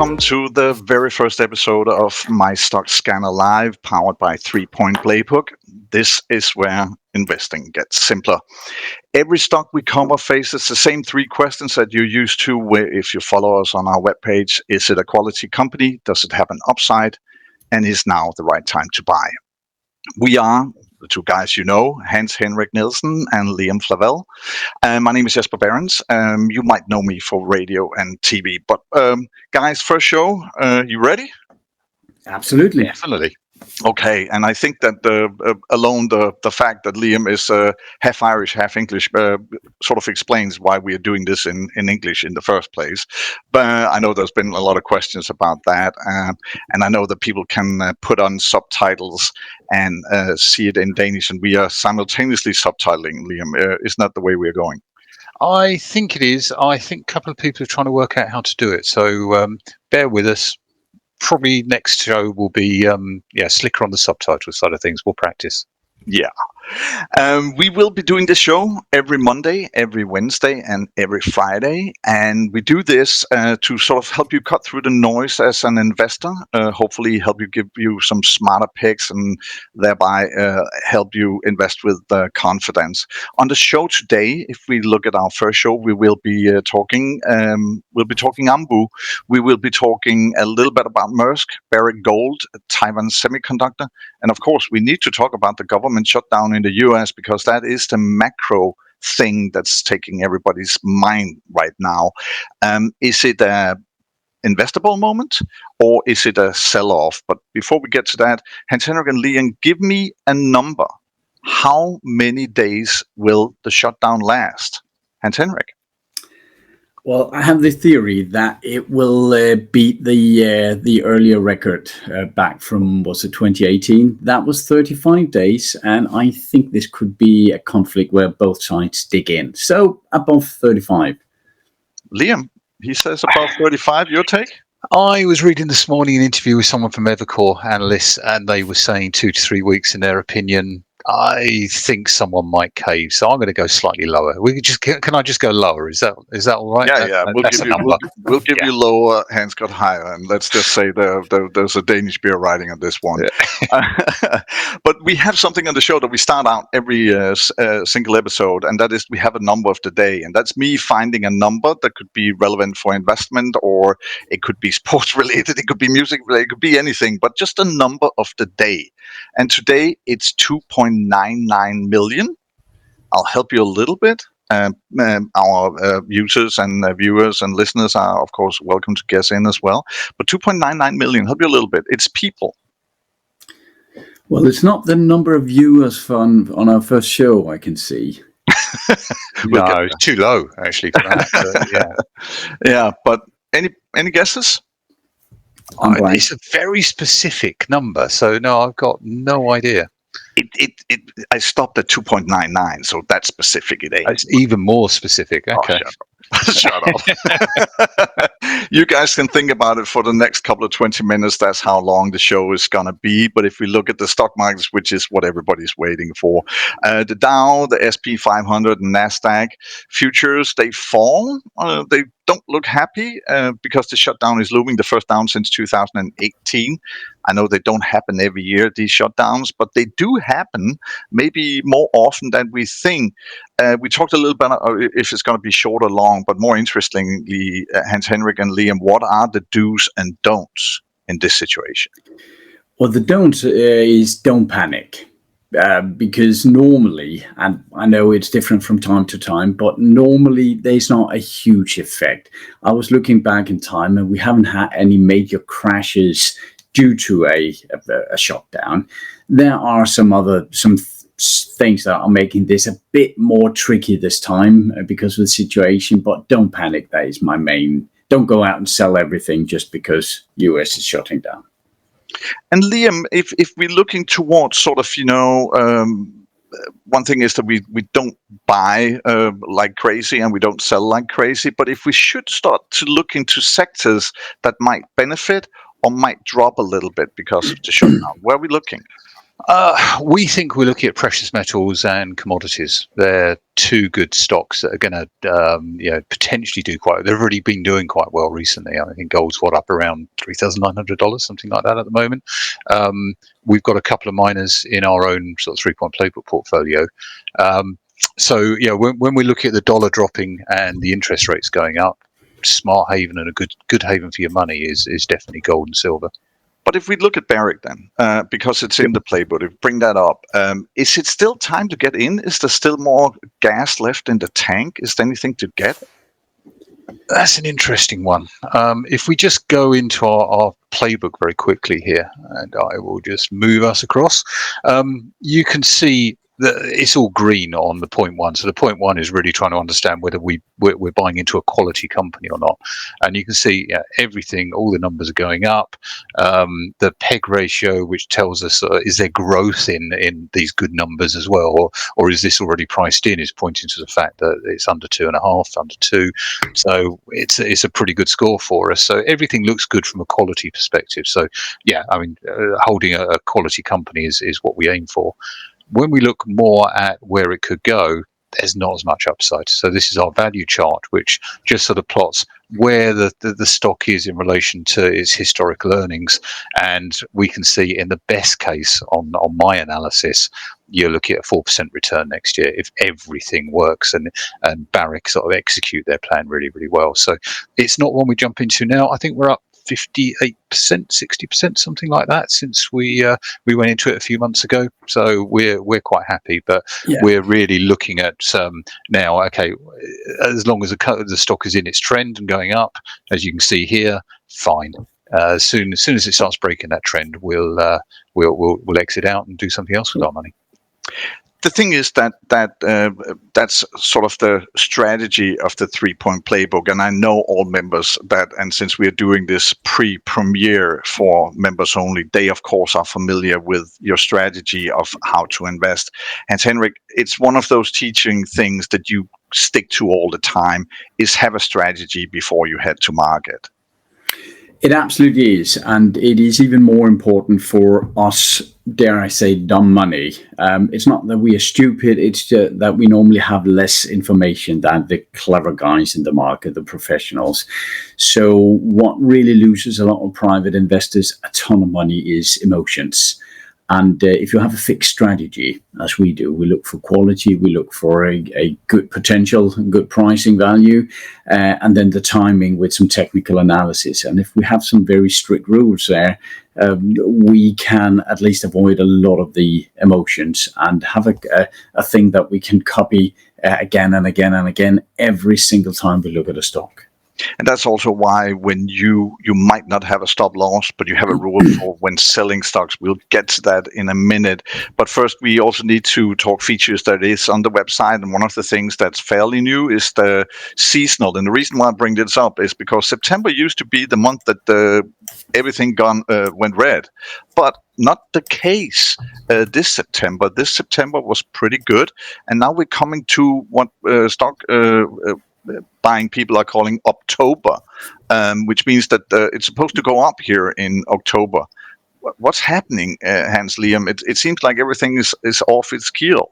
welcome to the very first episode of MyStockScanner Live, powered by 3-Point Playbook. This is where investing gets simpler. Every stock we cover faces the same three questions that you're used to if you follow us on our webpage. Is it a quality company? Does it have an upside? And is now the right time to buy? We are the two guys you know, Hans-Henrik Nielsen and Liam Flavel. My name is Jesper Behrens. You might know me for radio and TV. But guys, first show, you ready? Absolutely. Definitely. Okay, and I think that alone the fact that Liam is half Irish, half English sort of explains why we are doing this in English in the first place. But I know there's been a lot of questions about that, and I know that people can put on subtitles and see it in Danish, and we are simultaneously subtitling, Liam. Isn't that the way we're going? I think it is. I think a couple of people are trying to work out how to do it, so bear with us. Probably next show will be slicker on the subtitle side of things. We'll practice. Yeah. We will be doing this show every Monday, every Wednesday, and every Friday. And we do this to sort of help you cut through the noise as an investor, hopefully help you give you some smarter picks and thereby help you invest with confidence. On the show today, if we look at our first show, we will be talking Ambu. We will be talking a little bit about Maersk, Barrick Gold, Taiwan Semiconductor. And of course, we need to talk about the government shutdown in the US because that is the macro thing that's taking everybody's mind right now. Is it a investable moment or is it a sell-off? But before we get to that, Hans-Henrik and Liam, give me a number. How many days will the shutdown last? Hans-Henrik. Well, I have the theory that it will beat the earlier record back from, was it 2018? That was 35 days, and I think this could be a conflict where both sides dig in. So above 35. Liam, he says above 35. Your take? I was reading this morning an interview with someone from Evercore analysts, and they were saying 2 to 3 weeks in their opinion. I think someone might cave, so I'm going to go slightly lower. Can I just go lower? Is that all right? Yeah. We'll give you lower. Hans got higher, and let's just say there's a Danish beer riding on this one. Yeah. But we have something on the show that we start out every single episode, and that is we have a number of the day, and that's me finding a number that could be relevant for investment, or it could be sports related, it could be music related, it could be anything, but just a number of the day. And today it's 2.99 million. I'll help you a little bit. Our users and viewers and listeners are, of course, welcome to guess in as well. But 2.99 million, help you a little bit. It's people. Well, it's not the number of viewers on our first show, I can see. No, it's too low, actually, for that. Yeah, but any guesses? It's a very specific number, so no, I've got no idea. I stopped at 2.99, so that's specific. It ain't. It's even more specific. Okay. Oh, shut up. You guys can think about it for the next couple of 20 minutes. That's how long the show is going to be. But if we look at the stock markets, which is what everybody's waiting for, the Dow, the SP 500, and NASDAQ futures, they fall. They don't look happy because the shutdown is looming, the first down since 2018. I know they don't happen every year, these shutdowns, but they do happen maybe more often than we think. We talked a little bit about if it's going to be short or long, but more interestingly, Hans-Henrik and Liam, what are the do's and don'ts in this situation? Well, the don't is don't panic. Because normally, and I know it's different from time to time, but normally there's not a huge effect. I was looking back in time and we haven't had any major crashes due to a shutdown. There are some things that are making this a bit more tricky this time because of the situation, but don't panic. That is my main. Don't go out and sell everything just because US is shutting down. And Liam, if we're looking towards sort of, one thing is that we don't buy like crazy and we don't sell like crazy. But if we should start to look into sectors that might benefit or might drop a little bit because of the shutdown, where are we looking? We think we're looking at precious metals and commodities. They're two good stocks that are going to, potentially do quite. They've already been doing quite well recently. I think gold's up around $3,900, something like that at the moment. We've got a couple of miners in our own sort of 3-point playbook portfolio. So when we look at the dollar dropping and the interest rates going up, smart haven and a good haven for your money is definitely gold and silver. But if we look at Barrick then, because it's in the playbook, if we bring that up, is it still time to get in? Is there still more gas left in the tank? Is there anything to get? That's an interesting one. If we just go into our playbook very quickly here, and I will just move us across, you can see that it's all green on the point one. So the point one is really trying to understand whether we're buying into a quality company or not. And you can see everything, all the numbers are going up. The PEG ratio, which tells us is there growth in these good numbers as well, or is this already priced in, is pointing to the fact that it's under 2.5, under 2. So it's a pretty good score for us. So everything looks good from a quality perspective. So holding a quality company is what we aim for. When we look more at where it could go, there's not as much upside. So this is our value chart, which just sort of plots where the stock is in relation to its historical earnings. And we can see in the best case on my analysis, you're looking at a 4% return next year if everything works and Barrick sort of execute their plan really, really well. So it's not one we jump into now. I think we're up 58%, 60%, something like that since we went into it a few months ago. So we're quite happy, but we're really looking at now. Okay, as long as the stock is in its trend and going up, as you can see here, fine. As soon as it starts breaking that trend, we'll exit out and do something else with our money. The thing is that's sort of the strategy of the 3-point playbook, and I know all members and since we are doing this pre-premiere for members only, they of course are familiar with your strategy of how to invest. Hans-Henrik, it's one of those teaching things that you stick to all the time, is have a strategy before you head to market. It absolutely is, and it is even more important for us, dare I say, dumb money. It's not that we are stupid, it's just that we normally have less information than the clever guys in the market, the professionals. So what really loses a lot of private investors a ton of money is emotions. And if you have a fixed strategy, as we do, we look for quality, we look for a good potential, good pricing value, and then the timing with some technical analysis. And if we have some very strict rules there, we can at least avoid a lot of the emotions and have a thing that we can copy again and again and again every single time we look at a stock. And that's also why when you might not have a stop loss, but you have a rule for when selling stocks. We'll get to that in a minute. But first, we also need to talk features that is on the website. And one of the things that's fairly new is the seasonal. And the reason why I bring this up is because September used to be the month that everything went red. But not the case this September. This September was pretty good. And now we're coming to what stock buying people are calling October, which means that it's supposed to go up here in October. What's happening, Hans Liam? It seems like everything is off its keel.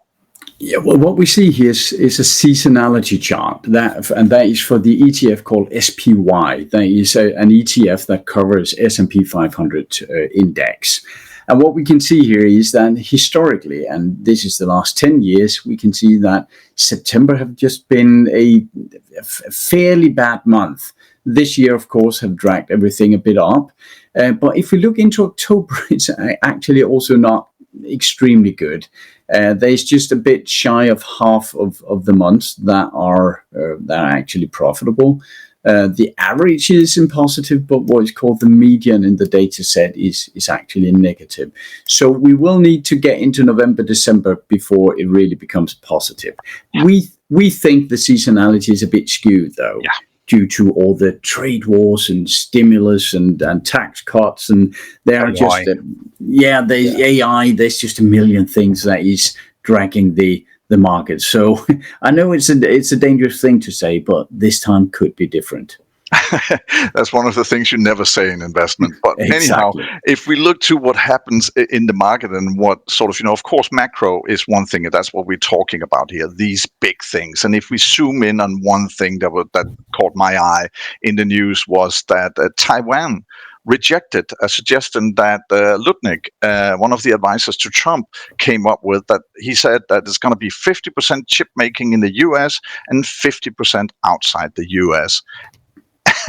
Yeah, well, what we see here is a seasonality chart, and that is for the ETF called SPY. That is an ETF that covers S&P 500 index. And what we can see here is that historically, and this is the last 10 years, we can see that September have just been a fairly bad month. This year, of course, have dragged everything a bit up. But if we look into October, it's actually also not extremely good. There's just a bit shy of half of the months that are actually profitable. The average is in positive, but what is called the median in the data set is actually negative. So we will need to get into November, December before it really becomes positive. Yeah. We think the seasonality is a bit skewed, though, due to all the trade wars and stimulus and tax cuts, and there are just there's AI. There's just a million things that is dragging the market. So I know it's a dangerous thing to say, but this time could be different. That's one of the things you never say in investment. But Exactly. anyhow, if we look to what happens in the market and what sort of, of course, macro is one thing, and that's what we're talking about here, these big things. And if we zoom in on one thing that caught my eye in the news was that Taiwan rejected a suggestion that Lutnick, one of the advisors to Trump, came up with, that he said that it's going to be 50% chip making in the US and 50% outside the US.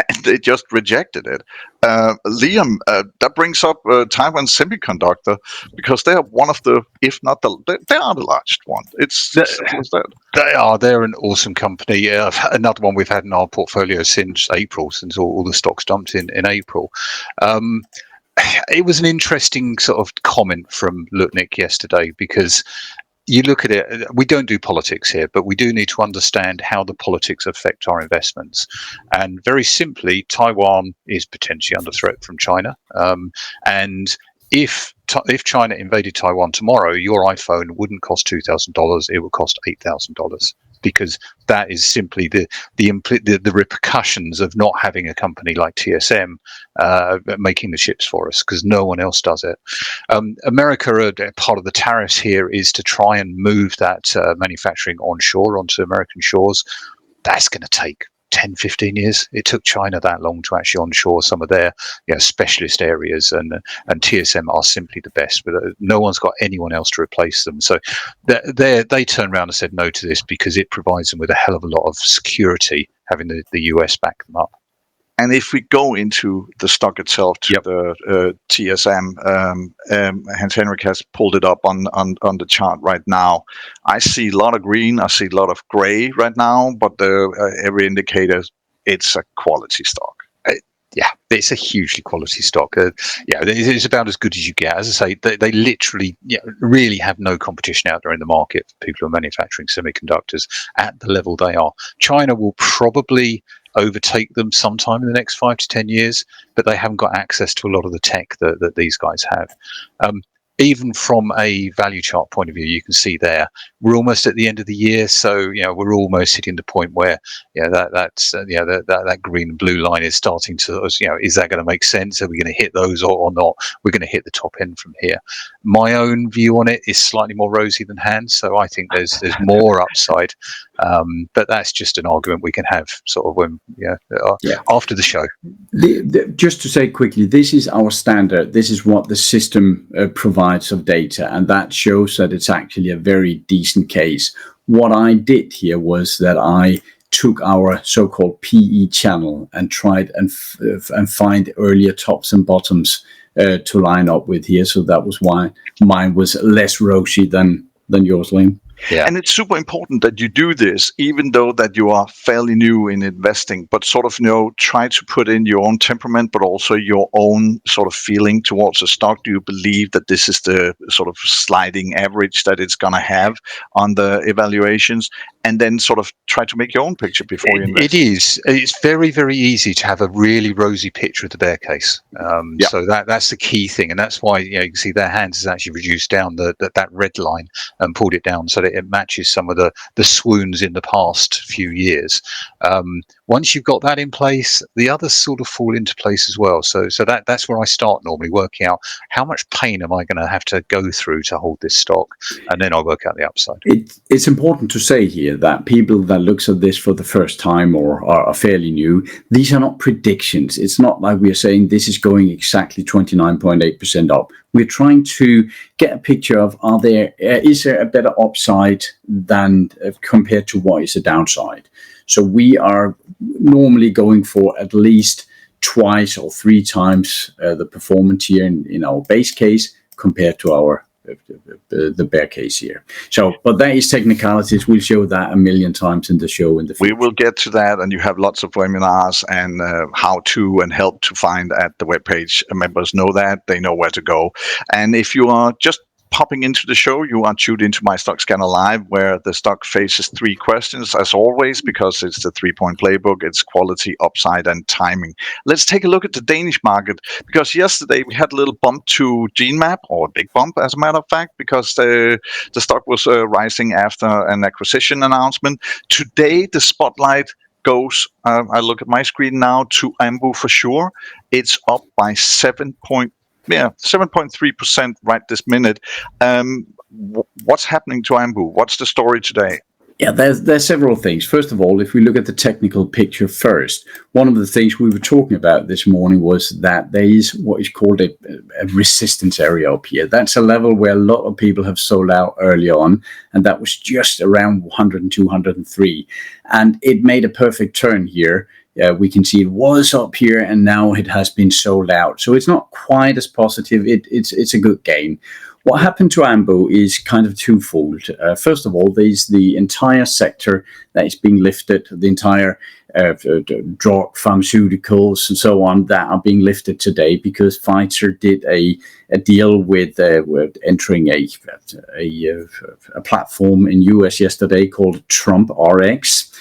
And they just rejected it. Liam, that brings up Taiwan Semiconductor, because they are one of the, if not they are the largest one. It's simple as that. They're an awesome company. Another one we've had in our portfolio since April, since all the stocks dumped in April. It was an interesting sort of comment from Lutnick yesterday, because you look at it, we don't do politics here, but we do need to understand how the politics affect our investments. And very simply, Taiwan is potentially under threat from China. And if China invaded Taiwan tomorrow, your iPhone wouldn't cost $2,000; it would cost $8,000, because that is simply the repercussions of not having a company like TSM making the chips for us, because no one else does it. America, part of the tariffs here is to try and move that manufacturing onshore onto American shores. That's going to take 10, 15 years. It took China that long to actually onshore some of their specialist areas, and TSM are simply the best, but no one's got anyone else to replace them. So they turned around and said no to this, because it provides them with a hell of a lot of security, having the US back them up. And if we go into the stock itself, to the TSM, Hans-Henrik has pulled it up on the chart right now. I see a lot of green, I see a lot of gray right now, but every indicator, it's a quality stock. It's a hugely quality stock. It's about as good as you get. As I say, they literally really have no competition out there in the market for people who are manufacturing semiconductors at the level they are. China will probably overtake them sometime in the next 5 to 10 years, but they haven't got access to a lot of the tech that these guys have. Even from a value chart point of view, you can see there we're almost at the end of the year, so we're almost hitting the point where that green and blue line is starting to, is that going to make sense? Are we going to hit those or not? We're going to hit the top end from here. My own view on it is slightly more rosy than Hans, so I think there's more upside, but that's just an argument we can have sort of when after the show. Just to say quickly, this is our standard. This is what the system provides of data, and that shows that it's actually a very decent case. What I did here was that I took our so-called PE channel and tried and find earlier tops and bottoms to line up with here. So that was why mine was less rosy than yours, Liam. Yeah. And it's super important that you do this, even though that you are fairly new in investing, but sort of, try to put in your own temperament, but also your own sort of feeling towards a stock. Do you believe that this is the sort of sliding average that it's going to have on the evaluations? And then sort of try to make your own picture before you invest. It is. It's very, very easy to have a really rosy picture of the bear case. So that's the key thing. And that's why you can see their hands has actually reduced down that red line and pulled it down so that it matches some of the swoons in the past few years. Once you've got that in place, the others sort of fall into place as well. So that's where I start normally, working out how much pain am I going to have to go through to hold this stock, and then I work out the upside. It's important to say here that people that looks at this for the first time or are fairly new, these are not predictions. It's not like we are saying this is going exactly 29.8% up. We're trying to get a picture of is there a better upside than compared to what is a downside. So we are normally going for at least twice or 3 times the performance here in our base case compared to our the bear case here. So, but that is technicalities. We'll show that a million times in the show in the future. We will get to that, and you have lots of webinars and how to and help to find at the webpage. Members know that, they know where to go. And if you are just popping into the show, you are tuned into MyStockScanner Live, where the stock faces 3 questions, as always, because it's the 3-point playbook. It's quality, upside, and timing. Let's take a look at the Danish market, because yesterday we had a little bump to GeneMap, or a big bump, as a matter of fact, because the stock was rising after an acquisition announcement. Today, the spotlight goes, I look at my screen now, to Ambu for sure. It's up by 7.3% right this minute. What's happening to Ambu? What's the story today? Yeah, there's several things. First of all, if we look at the technical picture first, one of the things we were talking about this morning was that there is what is called a resistance area up here. That's a level where a lot of people have sold out early on, and that was just around 102, 103. And it made a perfect turn here. We can see it was up here, and now it has been sold out. So it's not quite as positive. It's a good gain. What happened to Ambu is kind of twofold. First of all, there's the entire sector that is being lifted, the entire drug, pharmaceuticals, and so on that are being lifted today because Pfizer did a deal with entering a platform in US yesterday called Trump RX.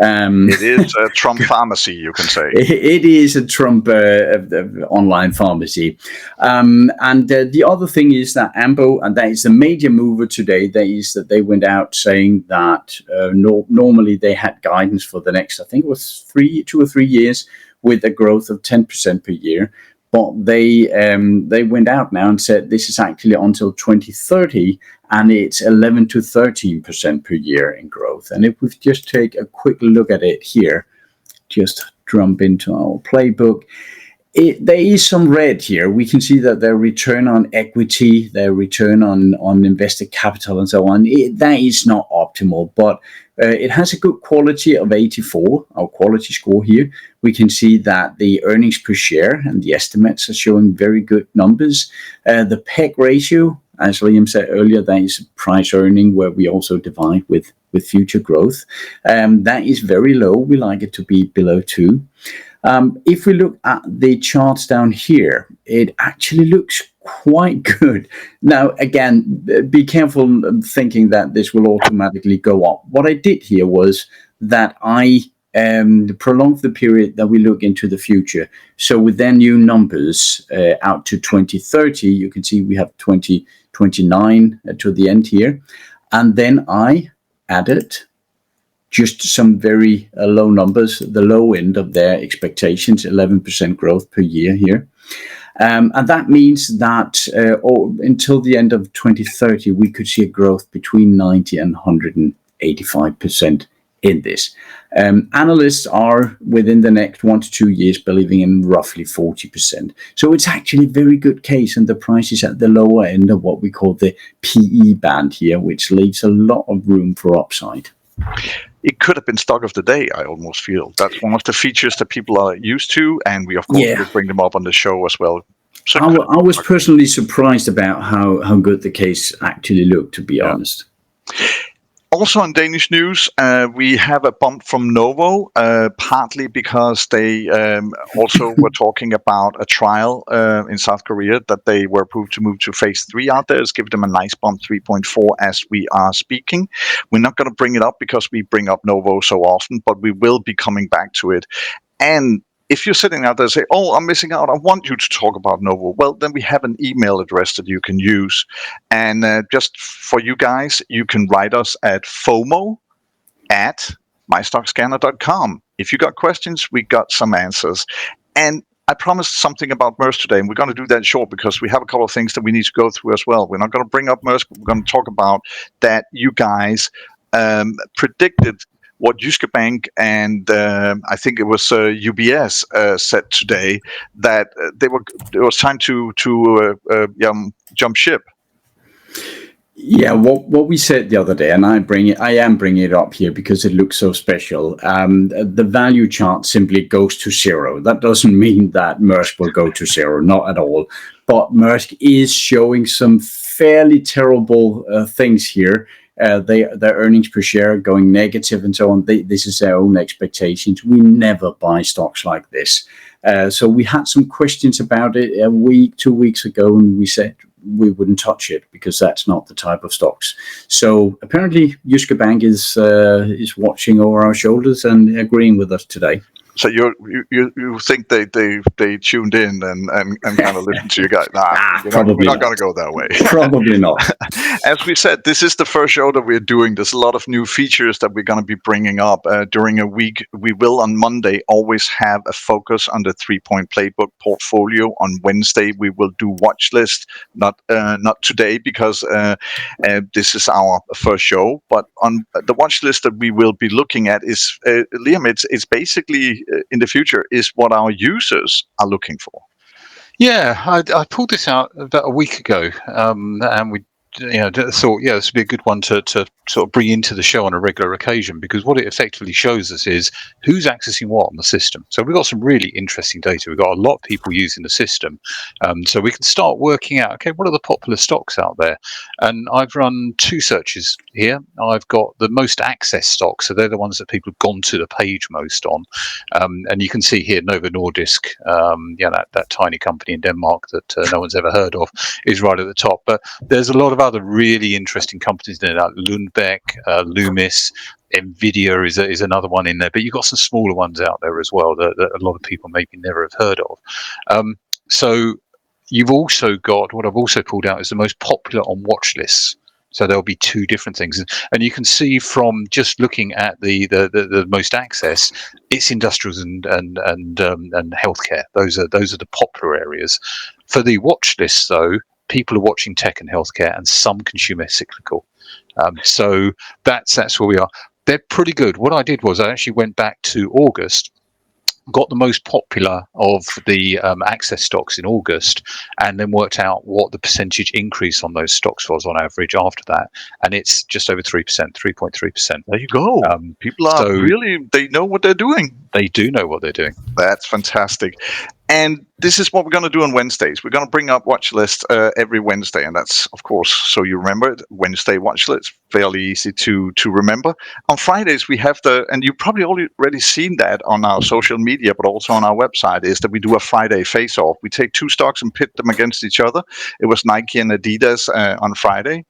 It is a Trump pharmacy, you can say. It is a Trump online pharmacy. And the other thing is that Ambu, and that is a major mover today, that is that they went out saying that normally they had guidance for the next, I think it was 2 or 3 years, with a growth of 10% per year. But they went out now and said this is actually until 2030, and it's 11 to 13% per year in growth. And if we just take a quick look at it here, just jump into our playbook, there is some red here. We can see that their return on equity, their return on invested capital, and so on, that is not optimal, but it has a good quality of 84, our quality score here. We can see that the earnings per share and the estimates are showing very good numbers. The PEG ratio, as Liam said earlier, that is price earning, where we also divide with future growth. That is very low. We like it to be below 2. If we look at the charts down here, it actually looks quite good. Now, again, be careful thinking that this will automatically go up. What I did here was that I prolonged the period that we look into the future. So with their new numbers out to 2030, you can see we have 2029 to the end here. And then I added just some very low numbers, the low end of their expectations, 11% growth per year here. And that means that until the end of 2030, we could see a growth between 90 and 185% in this. Analysts are, within the next 1 to 2 years, believing in roughly 40%. So it's actually a very good case, and the price is at the lower end of what we call the PE band here, which leaves a lot of room for upside. It could have been stock of the day, I almost feel. That's one of the features that people are used to, and we, of course, will bring them up on the show as well. So I was personally surprised about how good the case actually looked, to be honest. Also in Danish news, we have a bump from Novo, partly because they also were talking about a trial in South Korea that they were approved to move to phase 3 out there. It's given them a nice bump, 3.4 as we are speaking. We're not going to bring it up because we bring up Novo so often, but we will be coming back to it. And if you're sitting out there and say, oh, I'm missing out, I want you to talk about Novo, well, then we have an email address that you can use. And just for you guys, you can write us at fomo@mystockscanner.com. If you got questions, we got some answers. And I promised something about Maersk today, and we're going to do that short because we have a couple of things that we need to go through as well. We're not going to bring up Maersk, but we're going to talk about that you guys predicted what Jyske Bank and I think it was UBS said today, that it was time to jump ship. Yeah, what we said the other day, and I am bringing it up here because it looks so special. The value chart simply goes to zero. That doesn't mean that Maersk will go to zero, not at all. But Maersk is showing some fairly terrible things here. Their earnings per share going negative and so on. This is their own expectations. We never buy stocks like this. So we had some questions about it 2 weeks ago, and we said we wouldn't touch it because that's not the type of stocks. So apparently Jyske Bank is watching over our shoulders and agreeing with us today. So you think they tuned in and kind of listened to you guys? Nah, we're not going to go that way. Probably not. As we said, this is the first show that we're doing. There's a lot of new features that we're going to be bringing up during a week. We will on Monday always have a focus on the 3-point playbook portfolio. On Wednesday we will do watch list. Not today because this is our first show. But on the watch list that we will be looking at is Liam. It's basically in the future is what our users are looking for. Yeah, I pulled this out about a week ago, and we thought, this would be a good one to sort of bring into the show on a regular occasion, because what it effectively shows us is who's accessing what on the system. So we've got some really interesting data. We've got a lot of people using the system, so we can start working out, okay, what are the popular stocks out there? And I've run 2 searches here. I've got the most accessed stocks, so they're the ones that people have gone to the page most on, and you can see here Novo Nordisk, that tiny company in Denmark that no one's ever heard of, is right at the top. But there's a lot of other really interesting companies there, like Lundbeck, Loomis, Nvidia is another one in there. But you've got some smaller ones out there as well that a lot of people maybe never have heard of. So you've also got, what I've also pulled out is the most popular on watch lists. So there'll be 2 different things, and you can see from just looking at the most access, it's industrials and healthcare. Those are the popular areas. For the watch list, though, people are watching tech and healthcare, and some consumer cyclical. So that's where we are. They're pretty good. What I did was I actually went back to August, got the most popular of the access stocks in August, and then worked out what the percentage increase on those stocks was on average after that, and it's just over 3%, 3.3%. There you go. People are really, they know what they're doing. They do know what they're doing. That's fantastic. And this is what we're going to do on Wednesdays. We're going to bring up watch lists every Wednesday. And that's, of course, so you remember it, Wednesday watch list. Fairly easy to remember. On Fridays, we have and you've probably already seen that on our social media, but also on our website, is that we do a Friday face-off. We take 2 stocks and pit them against each other. It was Nike and Adidas on Friday.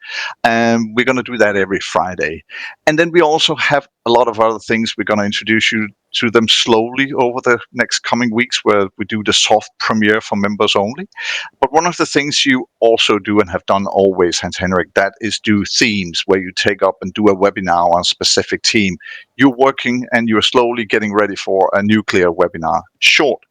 And we're going to do that every Friday. And then we also have a lot of other things. We're going to introduce you to them slowly over the next coming weeks, where we do the soft premiere for members only. But one of the things you also do and have done always, Hans-Henrik, that is do themes, where you take up and do a webinar on a specific theme. You're working and you're slowly getting ready for a nuclear webinar. Short.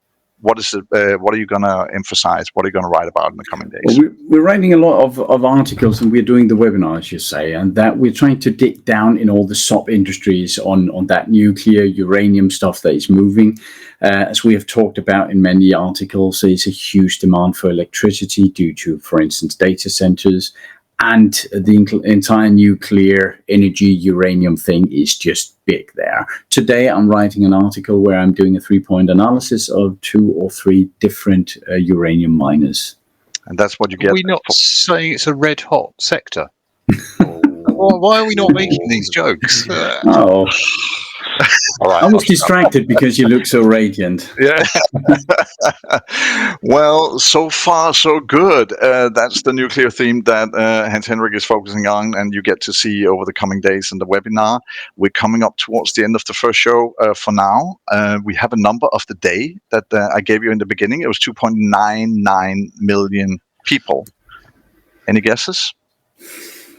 What is it? What are you going to emphasize? What are you going to write about in the coming days? Well, we're writing a lot of articles, and we're doing the webinars, you say, and that we're trying to dig down in all the sub industries on that nuclear uranium stuff that is moving. As we have talked about in many articles, there's a huge demand for electricity due to, for instance, data centers. And the entire nuclear energy uranium thing is just big there. Today, I'm writing an article where I'm doing a 3-point analysis of 2 or 3 different uranium miners. And that's what you get. Are we not saying it's a red hot sector? Why are we not making these jokes? Oh. All right, I was distracted because you look so radiant. Yeah. Well, so far so good. That's the nuclear theme that Hans-Henrik is focusing on, and you get to see over the coming days in the webinar. We're coming up towards the end of the first show for now. We have a number of the day that I gave you in the beginning. It was 2.99 million people. Any guesses?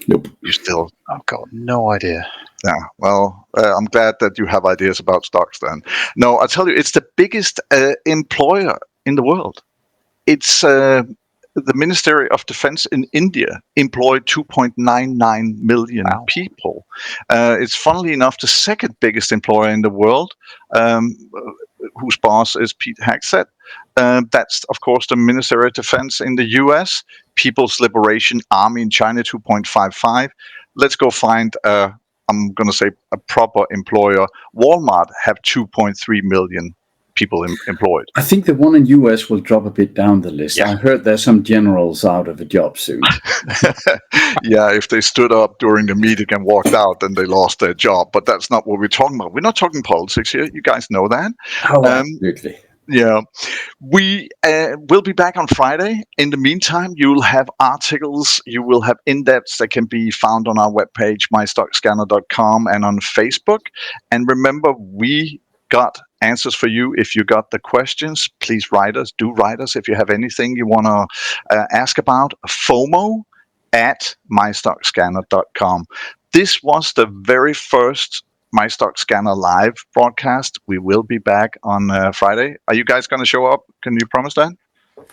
Nope. You still? I've got no idea. Yeah, well, I'm glad that you have ideas about stocks then. No, I tell you, it's the biggest employer in the world. It's the Ministry of Defense in India employed 2.99 million people. It's funnily enough the second biggest employer in the world, whose boss is Pete Hegseth. That's, of course, the Ministry of Defense in the US, People's Liberation Army in China, 2.55. Let's go find I'm going to say a proper employer. Walmart have 2.3 million people employed. I think the one in US will drop a bit down the list. Yeah. I heard there's some generals out of a job soon. Yeah, if they stood up during the meeting and walked out, then they lost their job. But that's not what we're talking about. We're not talking politics here. You guys know that. Oh, absolutely. Yeah, we will be back on Friday. In the meantime, you will have articles, you will have in-depths that can be found on our webpage, MyStockScanner.com, and on Facebook. And remember, we got answers for you. If you got the questions, please write us. Do write us if you have anything you want to ask about. FOMO at MyStockScanner.com. This was the very first MyStockScanner live broadcast. We will be back on Friday. Are you guys going to show up? Can you promise that?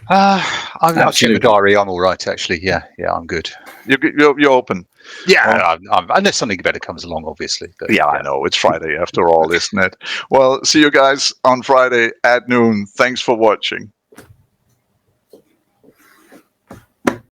I'll check the diary. I'm all right, actually. Yeah, I'm good. You're open. Yeah, unless something better comes along, obviously. But, yeah, I know. It's Friday after all, isn't it? Well, see you guys on Friday at noon. Thanks for watching.